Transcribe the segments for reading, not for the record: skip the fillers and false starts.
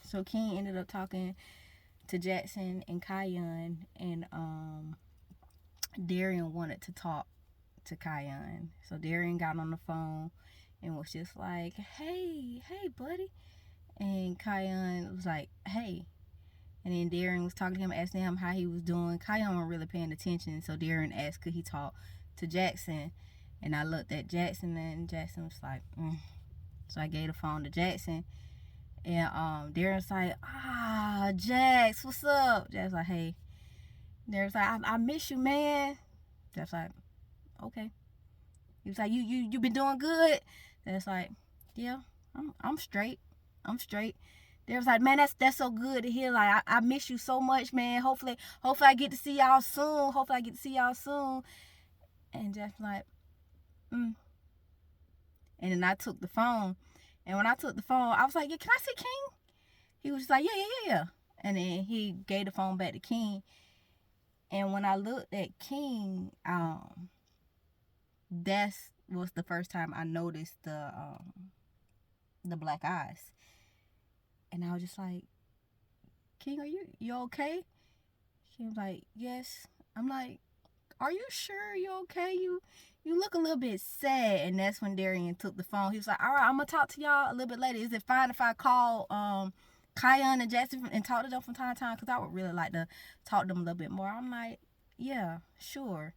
So King ended up talking to Jackson and Kion, and Darian wanted to talk to Kion. So Darian got on the phone and was just like, hey, buddy. And Kion was like, hey. And then Darren was talking to him, asking him how he was doing. Kion wasn't really paying attention, so Darren asked could he talk to Jackson. And I looked at Jackson, and Jackson was like, So I gave the phone to Jackson. And Darren's like, Jax, what's up? Jack's like, hey. Darren's like, I miss you, man. Jack's like, okay. He was like, you been doing good? That's like, yeah, I'm straight. I'm straight. They was like, man, that's so good to hear. Like, I miss you so much, man. Hopefully I get to see y'all soon. And just like, mm. And then I took the phone. And when I took the phone, I was like, yeah, can I see King? He was just like, yeah. And then he gave the phone back to King. And when I looked at King, that was the first time I noticed the black eyes. And I was just like, King, are you okay? He was like, yes. I'm like, are you sure you okay? You look a little bit sad. And that's when Darian took the phone. He was like, all right, I'm gonna talk to y'all a little bit later. Is it fine if I call Kion and Jackson and talk to them from time to time? Because I would really like to talk to them a little bit more. I'm like, yeah, sure.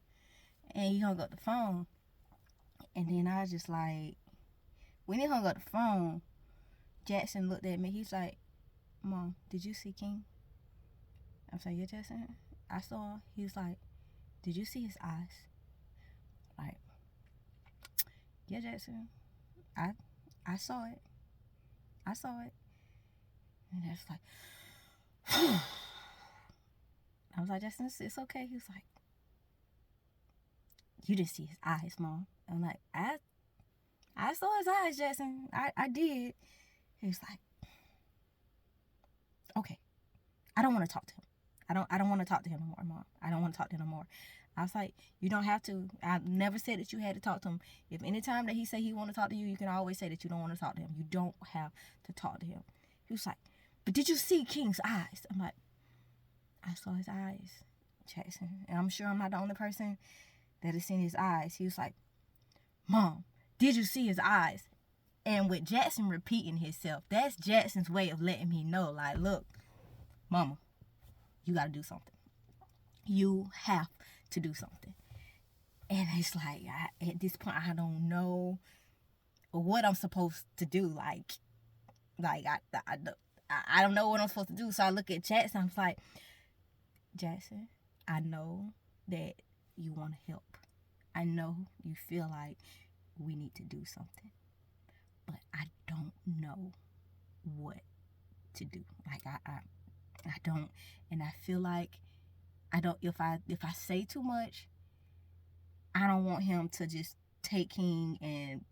And he hung up the phone. And then I was just like, when he hung up the phone, Jackson looked at me. He's like, Mom, did you see King? I was like, yeah, Jackson. I saw him. He was like, did you see his eyes? Like, yeah, Jackson. I saw it. I saw it. And that's like, I was like, Jackson, it's okay. He was like, you didn't see his eyes, Mom. I'm like, I saw his eyes, Jackson. I did. He was like, okay. I don't want to talk to him. I don't want to talk to him no more, Mom. I don't want to talk to him no more. I was like, you don't have to. I never said that you had to talk to him. If any time that he say he want to talk to you, you can always say that you don't want to talk to him. You don't have to talk to him. He was like, but did you see King's eyes? I'm like, I saw his eyes, Jackson. And I'm sure I'm not the only person that has seen his eyes. He was like, Mom, did you see his eyes? And with Jackson repeating himself, that's Jackson's way of letting me know, like, look, Mama, you got to do something. You have to do something. And it's like, at this point, I don't know what I'm supposed to do. Like I don't know what I'm supposed to do. So I look at Jackson. I'm like, Jackson, I know that you want to help. I know you feel like we need to do something. But I don't know what to do. Like, I don't. And I feel like I don't, if I say too much, I don't want him to just take King and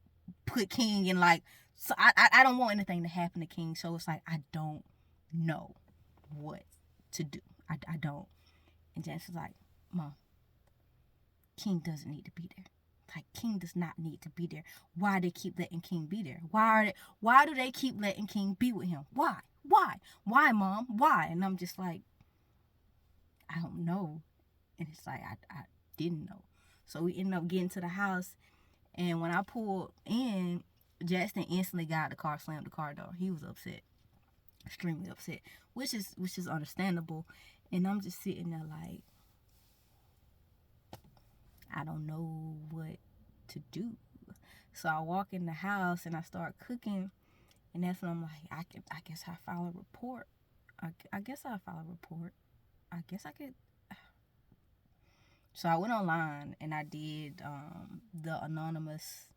put King in, like, so I don't want anything to happen to King. So it's like, I don't know what to do. I don't. And Janice was like, Mom, King doesn't need to be there. Like, King does not need to be there. Why they keep letting King be there? Why do they keep letting King be with him? Why, Mom? Why? And I'm just like, I don't know. And it's like, I didn't know. So we ended up getting to the house, and when I pulled in, Jackson instantly got out the car, slammed the car door. He was upset, extremely upset, which is understandable. And I'm just sitting there like, I don't know what to do. So I walk in the house and I start cooking, and that's when I'm like, I guess I file a report. I guess I file a report. I guess I could. So I went online and I did the anonymous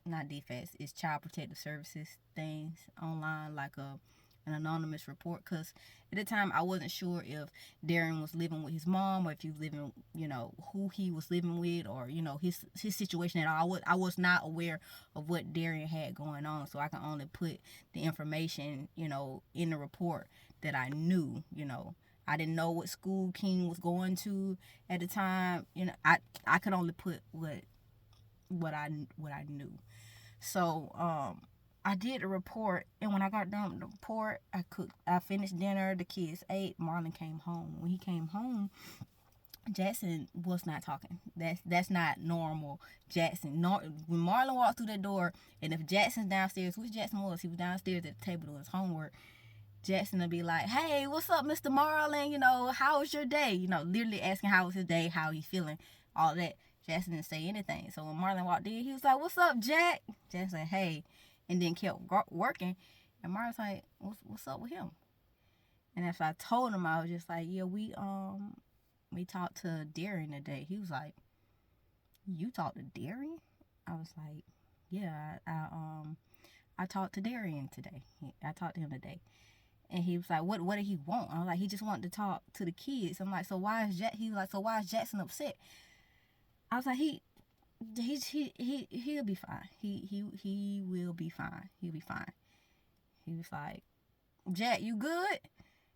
not defects, it's child protective services things online, like an anonymous report. Because at the time I wasn't sure if Darren was living with his mom, or if he was living, who he was living with, or his situation at all. I was not aware of what Darren had going on, so I can only put the information in the report that I knew. I didn't know what school King was going to at the time. I could only put what I knew. So I did the report, and when I got done with the report, I finished dinner, the kids ate, Marlon came home. When he came home, Jackson was not talking. That's not normal Jackson. When Marlon walked through that door, and if Jackson's downstairs, which Jackson was, he was downstairs at the table doing his homework, Jackson would be like, "Hey, what's up, Mr. Marlon? How was your day?" Literally asking how was his day, how he feeling, all that. Jackson didn't say anything. So when Marlon walked in, he was like, "What's up, Jack?" Jackson said, "Hey," and then kept working. And Marlon's like, "What's up with him?" And after I told him, I was just like, "Yeah, we talked to Darian today." He was like, "You talked to Darian?" I was like, "Yeah, I talked to Darian today. I talked to him today." And he was like, "What did he want?" I was like, "He just wanted to talk to the kids." I'm like, "So why is He was like, "So why is Jackson upset?" I was like, he'll be fine. He will be fine. He'll be fine." He was like, "Jack, you good?"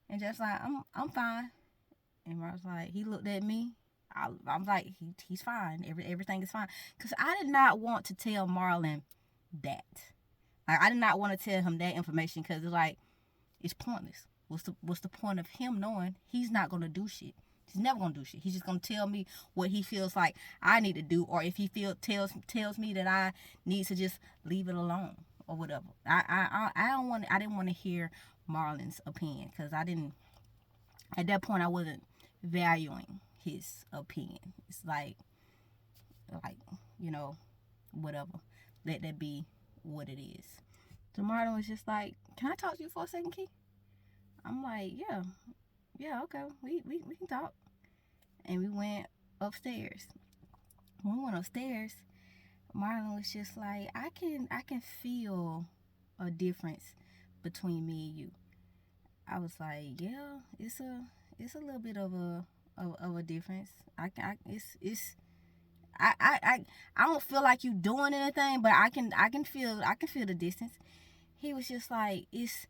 And Jack's like, I'm fine." And I was like, he looked at me. I'm like, he's fine. Everything is fine. Because I did not want to tell Marlon that. Like, I did not want to tell him that information because it's like, it's pointless. What's the point of him knowing he's not going to do shit? He's never going to do shit. He's just going to tell me what he feels like I need to do, or if he tells me that I need to just leave it alone or whatever. I didn't want to hear Marlon's opinion because at that point I wasn't valuing his opinion. It's like whatever. Let that be what it is. So Marlon was just like, "Can I talk to you for a second, Key?" I'm like, yeah, okay, we can talk. And we went upstairs. When we went upstairs, Marlon was just like, I can feel a difference between me and you." I was like, "Yeah, it's a little bit of a difference. I don't feel like you doing anything, but I can feel the distance." He was just like, "It's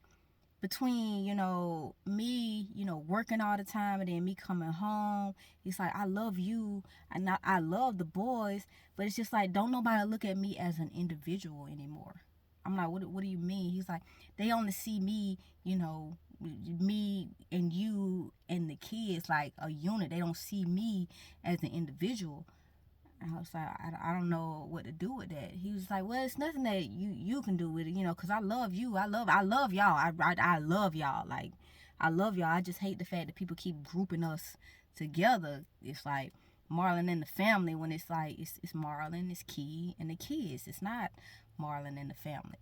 between me working all the time and then me coming home. He's like, I love you and I love the boys, but it's just like, don't nobody look at me as an individual anymore." I'm like, what do you mean?" He's like, "They only see me, me and you and the kids like a unit. They don't see me as an individual." And I was like, I don't know what to do with that. He was like, "Well, it's nothing that you can do with it, because I love you. I love y'all. I love y'all. Like, I love y'all. I just hate the fact that people keep grouping us together. It's like Marlon and the family when it's like it's Marlon, it's Key, and the kids. It's not Marlon and the family."